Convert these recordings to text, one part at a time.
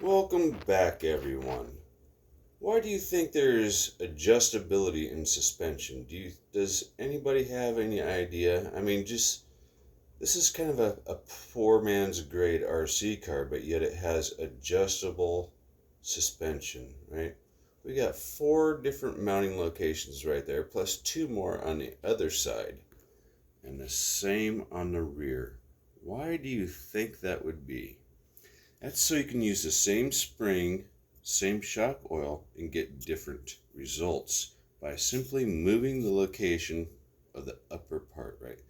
Welcome back, everyone. Why do you think there's adjustability in suspension? Does anybody have any idea? I mean, just this is kind of a poor man's grade RC car, but yet it has adjustable suspension, right? We got four different mounting locations right there, plus two more on the other side, and the same on the rear. Why do you think that would be? That's so you can use the same spring, same shock oil, and get different results by simply moving the location of the upper part, right?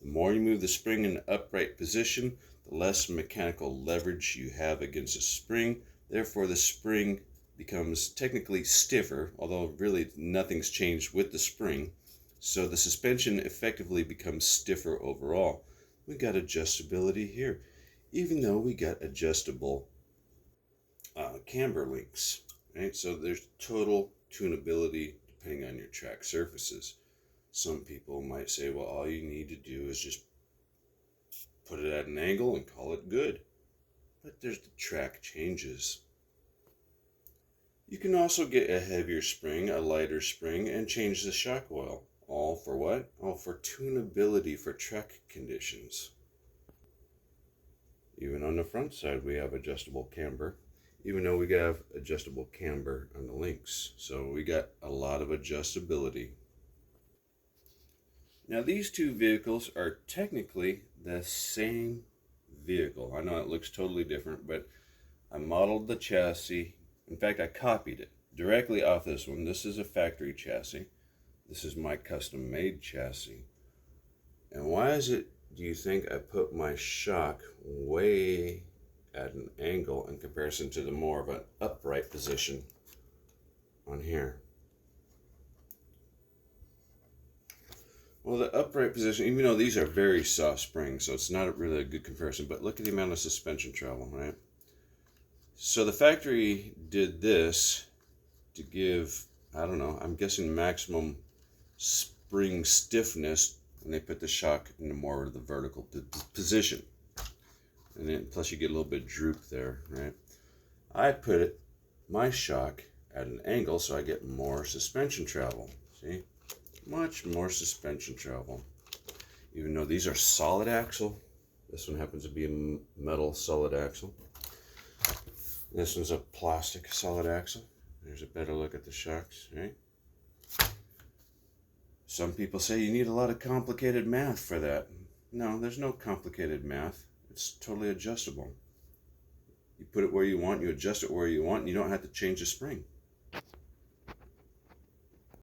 The more you move the spring in the upright position, the less mechanical leverage you have against the spring. Therefore, the spring becomes technically stiffer, although really nothing's changed with the spring. So the suspension effectively becomes stiffer overall. We got adjustability here, even though we got adjustable camber links, right? So there's total tunability depending on your track surfaces. Some people might say, well, all you need to do is just put it at an angle and call it good. But there's the track changes. You can also get a heavier spring, a lighter spring, and change the shock oil. All for what? All for tunability for track conditions. Even on the front side, we have adjustable camber, even though we have adjustable camber on the links. So we got a lot of adjustability. Now these two vehicles are technically the same vehicle. I know it looks totally different, but I modeled the chassis. In fact, I copied it directly off this one. This is a factory chassis. This is my custom made chassis. And why is it, do you think, I put my shock way at an angle in comparison to the more of an upright position on here? Well, the upright position, even though these are very soft springs, so it's not really a good comparison, but look at the amount of suspension travel, right? So the factory did this to give, I don't know, I'm guessing maximum spring stiffness, and they put the shock in more of the vertical position. And then plus you get a little bit of droop there, right? I put my shock at an angle so I get more suspension travel. See? Much more suspension travel. Even though these are solid axle, this one happens to be a metal solid axle. This one's a plastic solid axle. There's a better look at the shocks, right? Some people say you need a lot of complicated math for that. No, there's no complicated math. It's totally adjustable. You put it where you want, you adjust it where you want, and you don't have to change the spring.